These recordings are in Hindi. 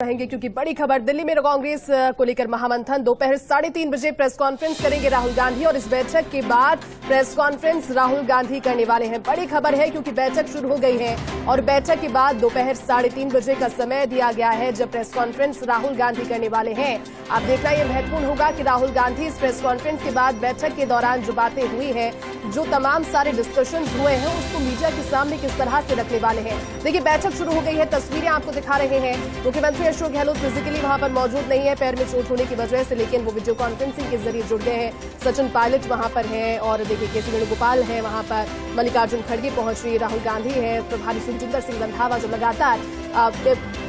रहेंगे क्योंकि बड़ी खबर दिल्ली में कांग्रेस को लेकर महामंथन। दोपहर 3:30 बजे प्रेस कॉन्फ्रेंस करेंगे राहुल गांधी और इस बैठक के बाद प्रेस कॉन्फ्रेंस राहुल गांधी करने वाले हैं। बड़ी खबर है क्योंकि बैठक शुरू हो गई है और बैठक के बाद दोपहर 3:30 बजे का समय दिया गया है जब प्रेस कॉन्फ्रेंस राहुल गांधी करने वाले हैं। आप देखना यह महत्वपूर्ण होगा कि राहुल गांधी इस प्रेस कॉन्फ्रेंस के बाद बैठक के दौरान जो बातें हुई हैं, जो तमाम सारे डिस्कशन हुए हैं, उसको मीडिया के सामने किस तरह से रखने वाले हैं। देखिए, बैठक शुरू हो गई है, तस्वीरें आपको दिखा रहे हैं। मुख्यमंत्री अशोक गहलोत फिजिकली वहां पर मौजूद नहीं है पैर में चोट होने की वजह से, लेकिन वो वीडियो कॉन्फ्रेंसिंग के जरिए जुड़ गए हैं। सचिन पायलट वहां पर हैं और देखिए केसी वेणुगोपाल है वहां पर, मल्लिकार्जुन खड़गे पहुंच रही, राहुल गांधी है, प्रभारी सुखजिंदर सिंह रंधावा जो लगातार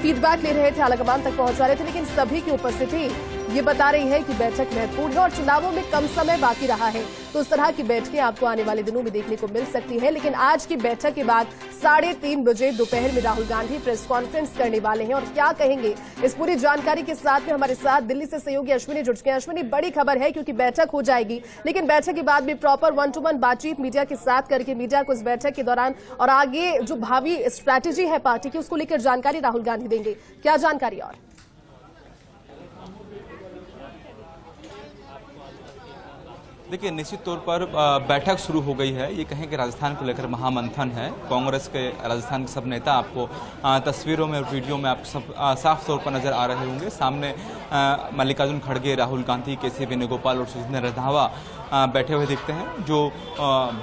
फीडबैक ले रहे थे, आलाकमान तक पहुंचा रहे थे, लेकिन सभी की उपस्थिति ये बता रही है कि बैठक महत्वपूर्ण है और चुनावों में कम समय बाकी रहा है, तो इस तरह की बैठकें आपको आने वाले दिनों में देखने को मिल सकती है। लेकिन आज की बैठक के बाद 3:30 बजे दोपहर में राहुल गांधी प्रेस कॉन्फ्रेंस करने वाले हैं और क्या कहेंगे, इस पूरी जानकारी के साथ में हमारे साथ दिल्ली से सहयोगी अश्विनी जुड़ चुके हैं। अश्विनी, बड़ी खबर है क्योंकि बैठक हो जाएगी, लेकिन बैठक के बाद भी प्रॉपर 1-to-1 बातचीत मीडिया के साथ करके मीडिया को इस बैठक के दौरान और आगे जो भावी स्ट्रैटेजी है पार्टी की उसको लेकर जानकारी राहुल गांधी देंगे। क्या जानकारी? और देखिए, निश्चित तौर पर बैठक शुरू हो गई है। ये कहें कि राजस्थान को लेकर महामंथन है। कांग्रेस के राजस्थान के सब नेता आपको तस्वीरों में और वीडियो में आप सब साफ तौर पर नजर आ रहे होंगे। सामने मल्लिकार्जुन खड़गे, राहुल गांधी, केसी वेणुगोपाल और सुखजिंदर रंधावा बैठे हुए दिखते हैं, जो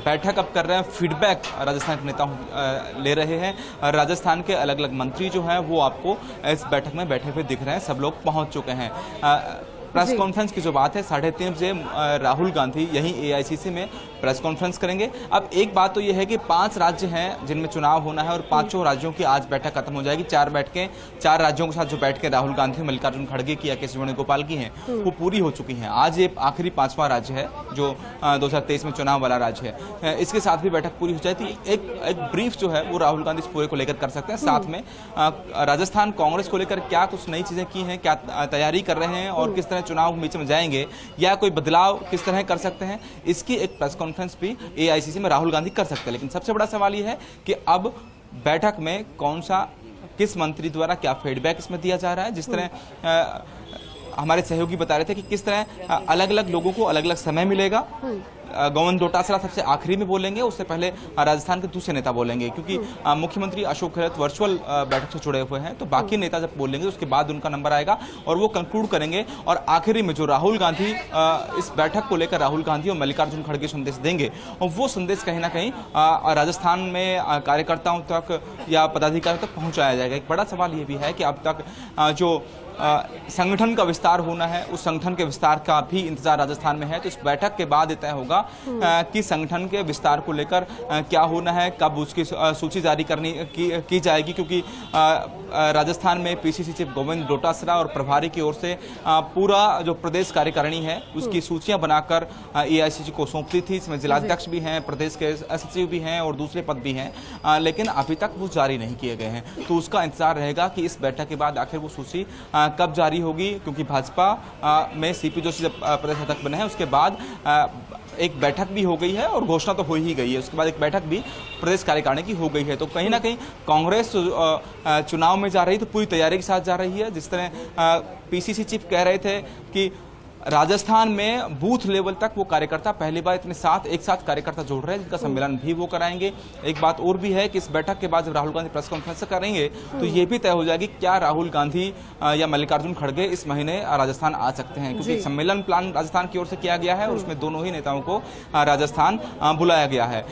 बैठक अब कर रहे हैं। फीडबैक राजस्थान के नेता ले रहे हैं। राजस्थान के अलग अलग मंत्री जो हैं वो आपको इस बैठक में बैठे हुए दिख रहे हैं। सब लोग पहुंच चुके हैं। प्रेस कॉन्फ्रेंस की जो बात है 3:30 बजे राहुल गांधी यहीं एआईसीसी में प्रेस कॉन्फ्रेंस करेंगे। अब एक बात तो यह है कि 5 राज्य हैं जिनमें चुनाव होना है और 5 राज्यों की आज बैठक खत्म हो जाएगी। 4 बैठकें 4 राज्यों के साथ जो बैठकें राहुल गांधी, मल्लिकार्जुन खड़गे की या केसी वेणुगोपाल की हैं वो पूरी हो चुकी हैं। आज ये आखिरी 5वां राज्य है जो 2023 में चुनाव वाला राज्य है। इसके साथ भी बैठक पूरी हो जाती। एक ब्रीफ जो है वो राहुल गांधी इस पूरे को लेकर कर सकते हैं। साथ में राजस्थान कांग्रेस को लेकर क्या कुछ नई चीजें की हैं, क्या तैयारी कर रहे हैं और किस तरह चुनाव बीच में जाएंगे या कोई बदलाव किस तरह कर सकते हैं, इसकी एक प्रेस कॉन्फ्रेंस भी एआईसीसी में राहुल गांधी कर सकते हैं। लेकिन सबसे बड़ा सवाल यह है कि अब बैठक में किस मंत्री द्वारा क्या फीडबैक इसमें दिया जा रहा है। जिस तरह हमारे सहयोगी बता रहे थे कि किस तरह अलग अलग लोगों को अलग अलग समय मिलेगा। गोविंद डोटासरा सबसे आखिरी में बोलेंगे, उससे पहले राजस्थान के दूसरे नेता बोलेंगे, क्योंकि मुख्यमंत्री अशोक गहलोत वर्चुअल बैठक से जुड़े हुए हैं। तो बाकी नेता जब बोलेंगे उसके बाद उनका नंबर आएगा और वो कंक्लूड करेंगे। और आखिरी में जो राहुल गांधी इस बैठक को लेकर राहुल गांधी और मल्लिकार्जुन खड़गे संदेश देंगे और वो संदेश कहीं ना कहीं राजस्थान में कार्यकर्ताओं तक या पदाधिकारियों तक पहुंचाया जाएगा। एक बड़ा सवाल ये भी है कि अब तक जो संगठन का विस्तार होना है, उस संगठन के विस्तार का भी इंतजार राजस्थान में है। तो इस बैठक के बाद तय होगा कि संगठन के विस्तार को लेकर क्या होना है, कब उसकी सूची जारी की जाएगी, क्योंकि राजस्थान में पीसीसी चीफ गोविंद डोटासरा और प्रभारी की ओर से पूरा जो प्रदेश कार्यकारिणी है उसकी सूचियां बनाकर एआईसीसी को सौंपती थी। इसमें जिलाध्यक्ष भी हैं, प्रदेश के सचिव भी हैं और दूसरे पद भी हैं, लेकिन अभी तक वो जारी नहीं किए गए हैं। तो उसका इंतजार रहेगा कि इस बैठक के बाद आखिर वो सूची कब जारी होगी, क्योंकि भाजपा में सीपी जोशी जब प्रदेश अध्यक्ष बने हैं उसके बाद एक बैठक भी हो गई है और घोषणा तो हो ही गई है। उसके बाद एक बैठक भी प्रदेश कार्यकारिणी की हो गई है। तो कहीं ना कहीं कांग्रेस चुनाव में जा रही तो पूरी तैयारी के साथ जा रही है। जिस तरह पीसीसी चीफ कह रहे थे कि राजस्थान में बूथ लेवल तक वो कार्यकर्ता पहली बार इतने एक साथ कार्यकर्ता जोड़ रहे हैं, जिनका सम्मेलन भी वो कराएंगे। एक बात और भी है कि इस बैठक के बाद जब राहुल गांधी प्रेस कॉन्फ्रेंस करेंगे तो ये भी तय हो जाएगी क्या राहुल गांधी या मल्लिकार्जुन खड़गे इस महीने राजस्थान आ सकते हैं, क्योंकि सम्मेलन प्लान राजस्थान की ओर से किया गया है और उसमें दोनों ही नेताओं को राजस्थान बुलाया गया है।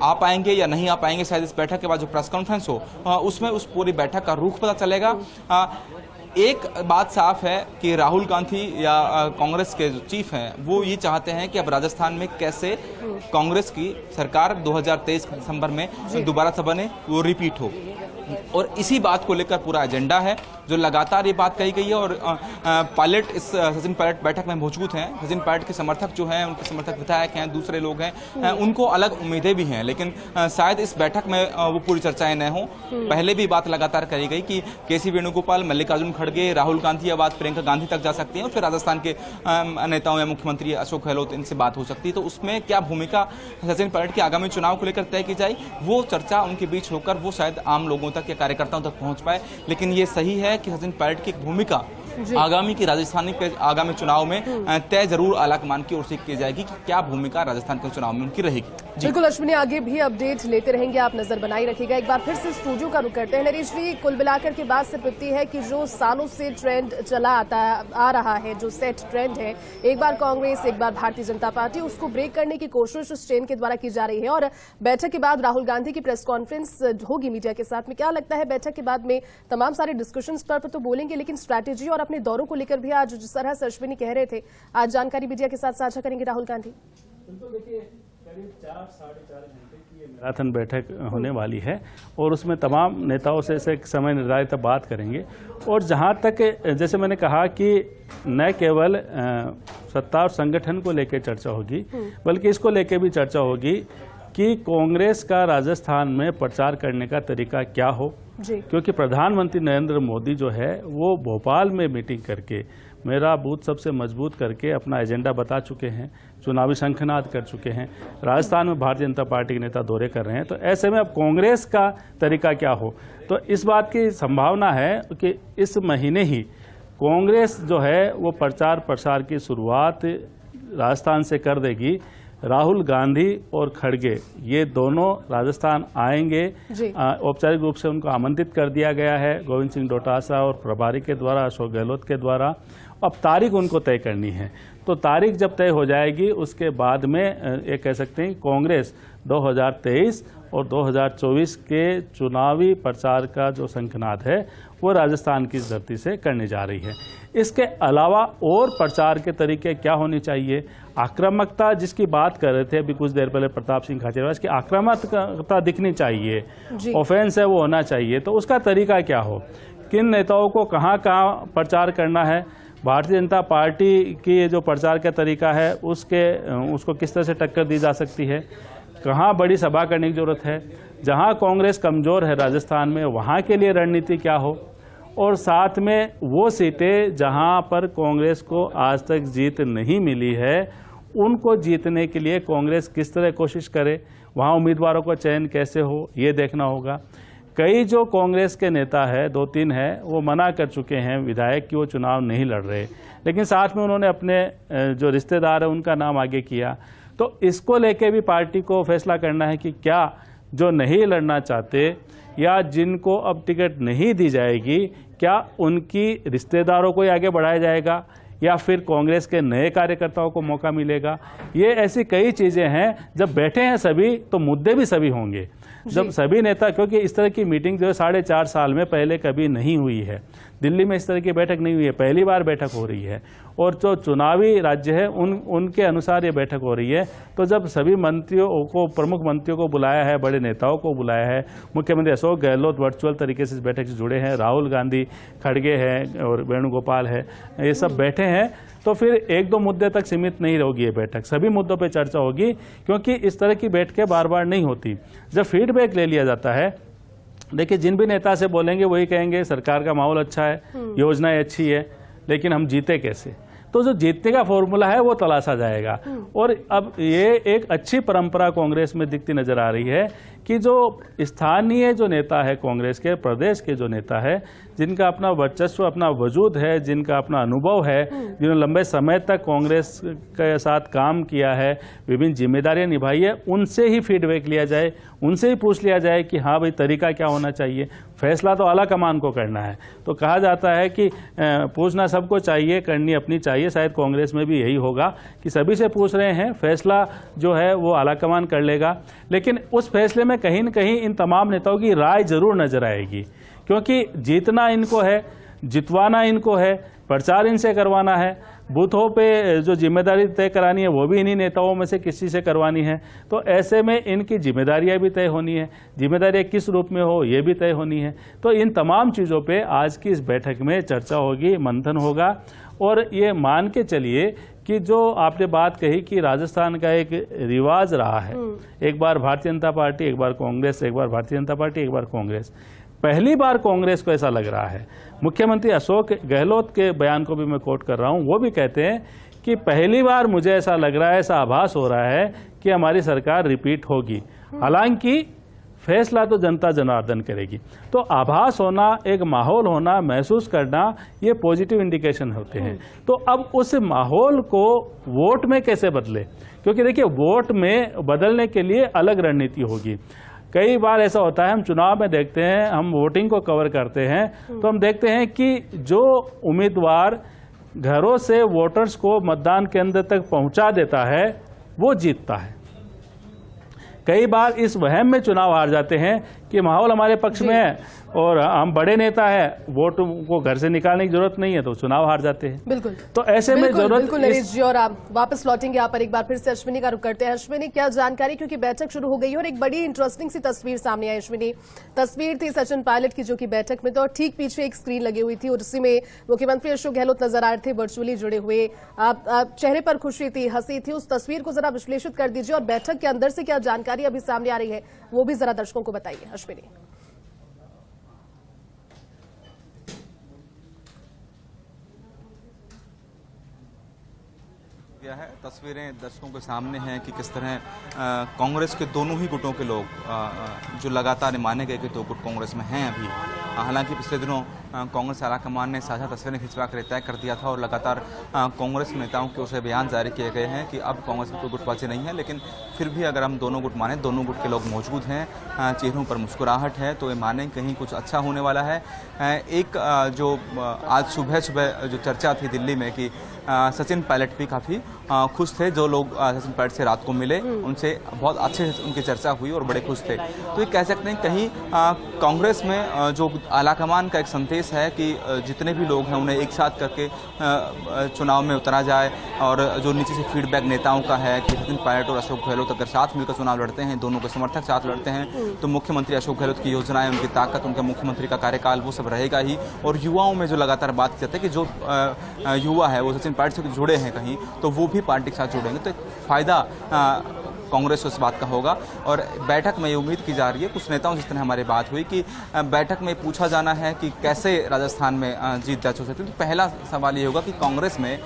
आ पाएंगे या नहीं आ पाएंगे, शायद इस बैठक के बाद जो प्रेस कॉन्फ्रेंस हो उसमें उस पूरी बैठक का रुख पता चलेगा। एक बात साफ है कि राहुल गांधी या कांग्रेस के जो चीफ हैं वो ये चाहते हैं कि अब राजस्थान में कैसे कांग्रेस की सरकार 2023 दिसंबर में दोबारा से बने, वो रिपीट हो। और इसी बात को लेकर पूरा एजेंडा है, जो लगातार ये बात कही गई है। और सचिन पायलट बैठक में मौजूद हैं। सचिन पायलट के समर्थक जो हैं, उनके समर्थक विधायक हैं, दूसरे लोग हैं, उनको अलग उम्मीदें भी हैं, लेकिन शायद इस बैठक में वो पूरी चर्चाएं न हों। पहले भी बात लगातार कही गई कि केसी वेणुगोपाल, मल्लिकार्जुन खड़गे, राहुल गांधी या बात प्रियंका गांधी तक जा सकती है और फिर राजस्थान के नेताओं या मुख्यमंत्री अशोक गहलोत इनसे बात हो सकती है। तो उसमें क्या भूमिका सचिन पायलट के आगामी चुनाव को लेकर तय की जाए, वो चर्चा उनके बीच होकर वो शायद आम लोगों तक या कार्यकर्ताओं तक पहुंच पाए। लेकिन ये सही है कि सचिन पायलट की भूमिका आगामी चुनाव में तय जरूर आलाकमान की ओर से की जाएगी कि क्या भूमिका राजस्थान के चुनाव में उनकी रहेगी। बिल्कुल अश्विनी, आगे भी अपडेट लेते रहेंगे, आप नजर बनाई रखिएगा। एक बार फिर से स्टूडियो का रुख करते हैं। नरेश जी, कुल मिलाकर के बात सिर्फ इतनी है कि जो सालों से ट्रेंड चला आ रहा है, जो सेट ट्रेंड है, एक बार कांग्रेस एक बार भारतीय जनता पार्टी, उसको ब्रेक करने की कोशिश उस ट्रेंड के द्वारा की जा रही है। और बैठक के बाद राहुल गांधी की प्रेस कॉन्फ्रेंस होगी मीडिया के साथ में। क्या लगता है बैठक के बाद में तमाम सारे डिस्कशंस पर तो बोलेंगे, लेकिन स्ट्रैटेजी और अपने दौरों को लेकर भी आज जिस तरह से अश्विनी कह रहे थे, आज जानकारी मीडिया के साथ साझा करेंगे राहुल गांधी। बिल्कुल, देखिए करीब 4-4.5 घंटे की ये मैराथन बैठक होने वाली है और उसमें तमाम नेताओं से एक समय निर्धारित बात करेंगे। और जहां तक जैसे मैंने कहा कि न केवल सत्ता और संगठन को लेकर चर्चा होगी, बल्कि इसको लेकर भी चर्चा होगी कि कांग्रेस का राजस्थान में प्रचार करने का तरीका क्या हो। क्योंकि प्रधानमंत्री नरेंद्र मोदी जो है वो भोपाल में मीटिंग करके मेरा बूथ सबसे मजबूत करके अपना एजेंडा बता चुके हैं, चुनावी शंखनाद कर चुके हैं। राजस्थान में भारतीय जनता पार्टी के नेता दौरे कर रहे हैं। तो ऐसे में अब कांग्रेस का तरीका क्या हो, तो इस बात की संभावना है कि इस महीने ही कांग्रेस जो है वो प्रचार प्रसार की शुरुआत राजस्थान से कर देगी। राहुल गांधी और खड़गे ये दोनों राजस्थान आएंगे। औपचारिक रूप से उनको आमंत्रित कर दिया गया है गोविंद सिंह डोटासरा और प्रभारी के द्वारा, अशोक गहलोत के द्वारा। अब तारीख उनको तय करनी है, तो तारीख जब तय हो जाएगी उसके बाद में ये कह सकते हैं कांग्रेस 2023 और 2024 के चुनावी प्रचार का जो शंखनाद है वो राजस्थान की धरती से करने जा रही है। इसके अलावा और प्रचार के तरीके क्या होने चाहिए, आक्रामकता जिसकी बात कर रहे थे अभी कुछ देर पहले प्रताप सिंह खाचरियावास की, आक्रामकता दिखनी चाहिए, ऑफेंस है वो होना चाहिए। तो उसका तरीका क्या हो, किन नेताओं को कहाँ कहाँ प्रचार करना है, भारतीय जनता पार्टी की जो प्रचार का तरीका है उसको किस तरह से टक्कर दी जा सकती है, कहाँ बड़ी सभा करने की जरूरत है, जहाँ कांग्रेस कमजोर है राजस्थान में वहाँ के लिए रणनीति क्या हो, और साथ में वो सीटें जहाँ पर कांग्रेस को आज तक जीत नहीं मिली है उनको जीतने के लिए कांग्रेस किस तरह कोशिश करे, वहाँ उम्मीदवारों का चयन कैसे हो ये देखना होगा। कई जो कांग्रेस के नेता है, 2-3 है, वो मना कर चुके हैं विधायक कि वो चुनाव नहीं लड़ रहे, लेकिन साथ में उन्होंने अपने जो रिश्तेदार है उनका नाम आगे किया। तो इसको लेके भी पार्टी को फैसला करना है कि क्या जो नहीं लड़ना चाहते या जिनको अब टिकट नहीं दी जाएगी, क्या उनकी रिश्तेदारों को आगे बढ़ाया जाएगा या फिर कांग्रेस के नए कार्यकर्ताओं को मौका मिलेगा। ये ऐसी कई चीज़ें हैं, जब बैठे हैं सभी तो मुद्दे भी सभी होंगे। जब सभी नेता, क्योंकि इस तरह की मीटिंग जो है 4.5 साल में पहले कभी नहीं हुई है, दिल्ली में इस तरह की बैठक नहीं हुई है, पहली बार बैठक हो रही है और जो चुनावी राज्य है उनके अनुसार ये बैठक हो रही है। तो जब सभी मंत्रियों को, प्रमुख मंत्रियों को बुलाया है, बड़े नेताओं को बुलाया है, मुख्यमंत्री अशोक गहलोत वर्चुअल तरीके से इस बैठक से जुड़े हैं, राहुल गांधी, खड़गे हैं और वेणुगोपाल है, ये सब बैठे हैं, तो फिर 1-2 मुद्दे तक सीमित नहीं होगी ये बैठक, सभी मुद्दों पे चर्चा होगी। क्योंकि इस तरह की बैठकें बार बार नहीं होती। जब फीडबैक ले लिया जाता है, देखिए जिन भी नेता से बोलेंगे वही कहेंगे सरकार का माहौल अच्छा है, योजनाएं अच्छी है, लेकिन हम जीते कैसे, तो जो जीतने का फॉर्मूला है वो तलाशा जाएगा। और अब ये एक अच्छी परंपरा कांग्रेस में दिखती नजर आ रही है कि जो स्थानीय जो नेता है कांग्रेस के, प्रदेश के जो नेता है, जिनका अपना वर्चस्व, अपना वजूद है, जिनका अपना अनुभव है, जिन्होंने लंबे समय तक कांग्रेस के साथ काम किया है, विभिन्न जिम्मेदारियां निभाई है, उनसे ही फीडबैक लिया जाए, उनसे ही पूछ लिया जाए कि हाँ भाई तरीका क्या होना चाहिए। फैसला तो आला कमान को करना है, तो कहा जाता है कि पूछना सबको चाहिए, करनी अपनी चाहिए। शायद कांग्रेस में भी यही होगा कि सभी से पूछ रहे हैं, फैसला जो है वो आला कमान कर लेगा। लेकिन उस फैसले में कहीं न कहीं इन तमाम नेताओं की राय जरूर नजर आएगी, क्योंकि जीतना इनको है, जितवाना इनको है, प्रचार इनसे करवाना है, बूथों पे जो जिम्मेदारी तय करानी है वो भी इन्हीं नेताओं में से किसी से करवानी है। तो ऐसे में इनकी जिम्मेदारियां भी तय होनी है, जिम्मेदारियां किस रूप में हो ये भी तय होनी है। तो इन तमाम चीज़ों पे आज की इस बैठक में चर्चा होगी, मंथन होगा। और ये मान के चलिए कि जो आपने बात कही कि राजस्थान का एक रिवाज रहा है, एक बार भारतीय जनता पार्टी, एक बार कांग्रेस, एक बार भारतीय जनता पार्टी, एक बार कांग्रेस, पहली बार कांग्रेस को ऐसा लग रहा है। मुख्यमंत्री अशोक गहलोत के बयान को भी मैं कोट कर रहा हूं, वो भी कहते हैं कि पहली बार मुझे ऐसा लग रहा है, ऐसा आभास हो रहा है कि हमारी सरकार रिपीट होगी। हालांकि फैसला तो जनता जनार्दन करेगी। तो आभास होना, एक माहौल होना, महसूस करना, ये पॉजिटिव इंडिकेशन होते हैं। तो अब उस माहौल को वोट में कैसे बदले, क्योंकि देखिए वोट में बदलने के लिए अलग रणनीति होगी। कई बार ऐसा होता है, हम चुनाव में देखते हैं, हम वोटिंग को कवर करते हैं, तो हम देखते हैं कि जो उम्मीदवार घरों से वोटर्स को मतदान केंद्र तक पहुंचा देता है वो जीतता है। कई बार इस वहम में चुनाव हार जाते हैं कि माहौल हमारे पक्ष में है और हम बड़े नेता है, वोट को घर से निकालने की जरूरत नहीं है, तो चुनाव हार जाते हैं। बिल्कुल। तो ऐसे में जरूरत बिल्कुल नरेश जी, और आप वापस लौटेंगे यहाँ पर एक बार फिर से अश्विनी का रुख करते हैं। अश्विनी, क्या जानकारी, क्योंकि बैठक शुरू हो गई है और एक बड़ी इंटरेस्टिंग सी तस्वीर सामने आई। अश्विनी, तस्वीर थी सचिन पायलट की, जो कि बैठक में, तो ठीक पीछे एक स्क्रीन लगी हुई थी और उसी में मुख्यमंत्री अशोक गहलोत नजर आ रहे थे, वर्चुअली जुड़े हुए। चेहरे पर खुशी थी, हंसी थी। उस तस्वीर को जरा विश्लेषित कर दीजिए और बैठक के अंदर से क्या जानकारी अभी सामने आ रही है वो भी जरा दर्शकों को बताइए। अश्विनी। है तस्वीरें दर्शकों के सामने हैं कि किस तरह कांग्रेस के दोनों ही गुटों के लोग जो लगातार माने गए कि दो गुट कांग्रेस में हैं अभी। हालांकि पिछले दिनों कांग्रेस आलाकमान ने साझा तस्वीरें खिंचवा कर तय कर दिया था और लगातार कांग्रेस नेताओं की ओर से बयान जारी किए गए हैं कि अब कांग्रेस में कोई गुटबाजी नहीं है। लेकिन फिर भी अगर हम दोनों गुट माने, दोनों गुट के लोग मौजूद हैं, चेहरों पर मुस्कुराहट है, तो ये माने कहीं कुछ अच्छा होने वाला है। एक जो आज सुबह जो चर्चा थी दिल्ली में कि सचिन पायलट भी काफ़ी खुश थे, जो लोग सचिन पायलट से रात को मिले उनसे बहुत अच्छे से उनकी चर्चा हुई और बड़े खुश थे। तो ये कह सकते हैं कहीं कांग्रेस में जो आलाकमान का एक संदेश है कि जितने भी लोग हैं उन्हें एक साथ करके चुनाव में उतरा जाए, और जो नीचे से फीडबैक नेताओं का है कि सचिन पायलट और अशोक गहलोत अगर साथ मिलकर चुनाव लड़ते हैं, दोनों के समर्थक साथ लड़ते हैं, तो मुख्यमंत्री अशोक गहलोत की योजनाएं, उनकी ताकत, उनका मुख्यमंत्री का कार्यकाल वो सब रहेगा ही। और युवाओं में जो लगातार बात की जाती है कि जो युवा है वो सचिन पायलट से जुड़े हैं कहीं, तो वो भी पार्टी के साथ जुड़ेंगे, तो फायदा कांग्रेस को इस बात का होगा। और बैठक में ये उम्मीद की जा रही है, कुछ नेताओं जिस तरह हमारी बात हुई कि बैठक में पूछा जाना है कि कैसे राजस्थान में जीत दर्ज हो सकती है, तो पहला सवाल ये होगा कि कांग्रेस में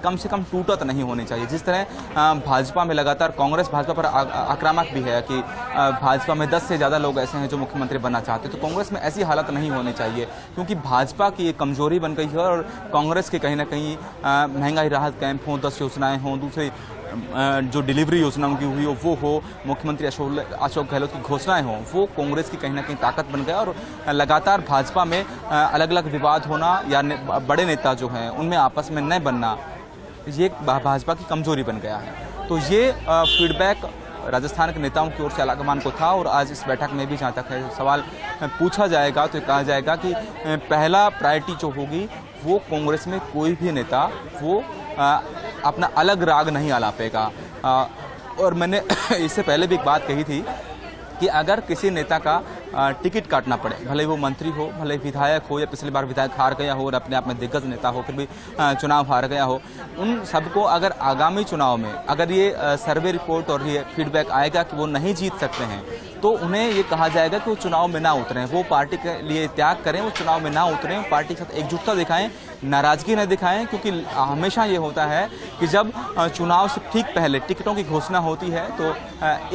कम से कम टूटत नहीं होनी चाहिए। जिस तरह भाजपा में लगातार कांग्रेस भाजपा पर आक्रामक भी है कि भाजपा में 10 से ज़्यादा लोग ऐसे हैं जो मुख्यमंत्री बनना चाहते हैं, तो कांग्रेस में ऐसी हालत नहीं होनी चाहिए, क्योंकि भाजपा की एक कमजोरी बन गई है। और कांग्रेस के कहीं ना कहीं महंगाई राहत कैंप हों, 10 योजनाएँ हों, दूसरी जो डिलीवरी योजनाओं की हुई हो वो हो, मुख्यमंत्री अशोक गहलोत की घोषणाएं हों, वो कांग्रेस की कहीं ना कहीं ताकत बन गया। और लगातार भाजपा में अलग अलग विवाद होना या बड़े नेता जो हैं उनमें आपस में न बनना, ये भाजपा की कमजोरी बन गया है। तो ये फीडबैक राजस्थान के नेताओं की ओर से आलाकमान को था। और आज इस बैठक में भी जहाँ तक है सवाल पूछा जाएगा तो कहा जाएगा कि पहला प्रायोरिटी जो होगी वो कांग्रेस में कोई भी नेता वो अपना अलग राग नहीं आलापेगा। और मैंने इससे पहले भी एक बात कही थी कि अगर किसी नेता का टिकट काटना पड़े, भले वो मंत्री हो, भले विधायक हो, या पिछली बार विधायक हार गया हो और अपने आप में दिग्गज नेता हो फिर भी चुनाव हार गया हो, उन सबको अगर आगामी चुनाव में अगर ये सर्वे रिपोर्ट और ये फीडबैक आएगा कि वो नहीं जीत सकते हैं, तो उन्हें ये कहा जाएगा कि वो चुनाव में ना उतरें, वो पार्टी के लिए त्याग करें, वो चुनाव में ना उतरें, पार्टी के साथ एकजुटता दिखाएं, नाराजगी न दिखाएं। क्योंकि हमेशा ये होता है कि जब चुनाव से ठीक पहले टिकटों की घोषणा होती है तो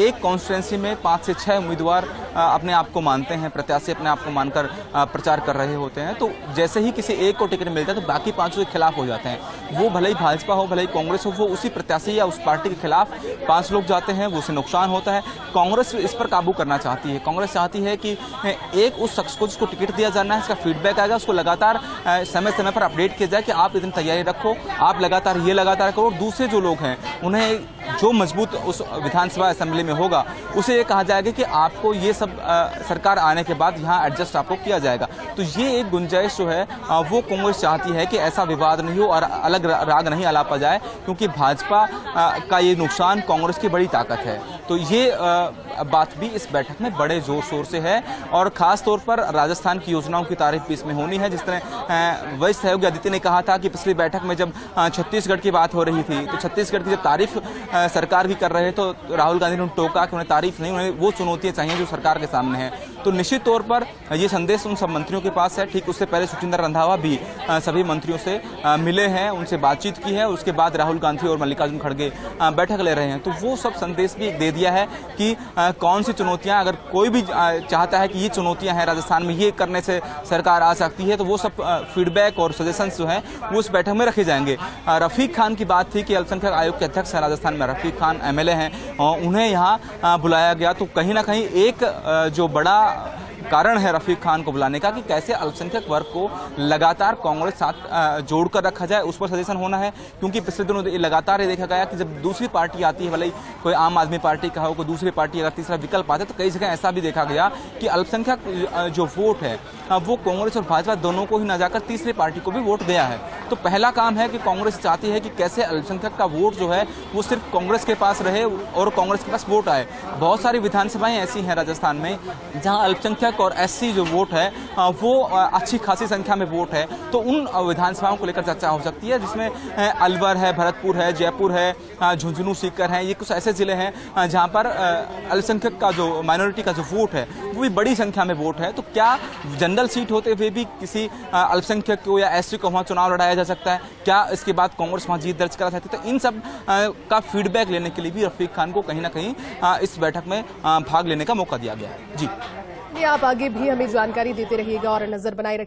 एक कॉन्स्टिट्यूंसी में 5 से 6 उम्मीदवार अपने आप को मानते हैं, प्रत्याशी अपने आप को मानकर प्रचार कर रहे होते हैं। तो जैसे ही किसी एक को टिकट मिलता है तो बाकी 5 के खिलाफ हो जाते हैं। वो भले ही भाजपा हो, भले ही कांग्रेस हो, वो उसी प्रत्याशी या उस पार्टी के खिलाफ 5 लोग जाते हैं, वो उसे नुकसान होता है। कांग्रेस इस पर काबू करना चाहती है। कांग्रेस चाहती है कि एक उस शख्स को जिसको टिकट दिया जाना है, इसका फीडबैक आएगा, उसको लगातार समय समय पर अपडेट किया जाए कि आप इतनी तैयारी रखो, आप लगातार करो। और दूसरे जो लोग हैं उन्हें जो मजबूत उस विधानसभा असेंबली में होगा उसे ये कहा जाएगा कि आपको ये सब सरकार आने के बाद यहाँ एडजस्ट आपको किया जाएगा। तो ये एक गुंजाइश जो है वो कांग्रेस चाहती है कि ऐसा विवाद नहीं हो और अलग राग नहीं आलापा जाए, क्योंकि भाजपा का ये नुकसान कांग्रेस की बड़ी ताकत है। तो ये बात भी इस बैठक में बड़े जोर शोर से है। और खास तौर पर राजस्थान की योजनाओं की तारीफ भी इसमें होनी है। जिस तरह वरिष्ठ सहयोगी आदित्य ने कहा था कि पिछली बैठक में जब छत्तीसगढ़ की बात हो रही थी तो छत्तीसगढ़ की जब तारीफ सरकार की कर रहे तो राहुल गांधी ने टोका कि उन्हें तारीफ नहीं, उन्हें वो चुनौतियां चाहिए जो सरकार के सामने हैं। तो निश्चित तौर पर ये संदेश उन सब मंत्रियों के पास है। ठीक उससे पहले सुखजिंदर रंधावा भी सभी मंत्रियों से मिले हैं, उनसे बातचीत की है। उसके बाद राहुल गांधी और मल्लिकार्जुन खड़गे बैठक ले रहे हैं। तो वो सब संदेश भी दे दिया है कि कौन सी चुनौतियां, अगर कोई भी चाहता है कि ये चुनौतियां हैं राजस्थान में, ये करने से सरकार आ सकती है, तो वो सब फीडबैक और सजेशंस जो हैं वो उस बैठक में रखे जाएंगे। रफीक खान की बात थी कि अल्पसंख्यक आयोग के अध्यक्ष हैं राजस्थान में, रफीक खान एमएलए हैं, और उन्हें यहाँ बुलाया गया। तो कहीं ना कहीं एक जो बड़ा कारण है रफीक खान को बुलाने का कि कैसे अल्पसंख्यक वर्ग को लगातार कांग्रेस साथ जोड़कर रखा जाए, उस पर सजेशन होना है। क्योंकि पिछले दिनों लगातार ये देखा गया कि जब दूसरी पार्टी आती है, भले ही कोई आम आदमी पार्टी का हो, कोई दूसरी पार्टी अगर तीसरा विकल्प आता है, तो कई जगह ऐसा भी देखा गया कि अल्पसंख्यक जो वोट है वो कांग्रेस और भाजपा दोनों को ही न जाकर तीसरी पार्टी को भी वोट गया है। तो पहला काम है कि कांग्रेस चाहती है कि कैसे अल्पसंख्यक का वोट जो है वो सिर्फ कांग्रेस के पास रहे और कांग्रेस के पास वोट आए। बहुत सारी विधानसभाएं ऐसी हैं राजस्थान में जहां अल्पसंख्यक और एससी जो वोट है वो अच्छी खासी संख्या में वोट है। तो उन विधानसभाओं को लेकर चर्चा हो सकती है, जिसमें अलवर है, भरतपुर है, जयपुर है, झुंझुनू, सीकर है। ये कुछ ऐसे जिले हैं जहां पर अल्पसंख्यक का जो माइनॉरिटी का जो वोट है वो भी बड़ी संख्या में वोट है। तो क्या जनरल सीट होते हुए भी किसी अल्पसंख्यक को या एससी को वहां चुनाव लड़ाया जा सकता है? क्या इसके बाद कांग्रेस वहां जीत दर्ज करा सकती है? तो इन सब का फीडबैक लेने के लिए भी रफीक खान को कहीं ना कहीं इस बैठक में भाग लेने का मौका दिया गया है। जी, आप आगे भी हमें जानकारी देते रहिएगा और नजर बनाए रखिए।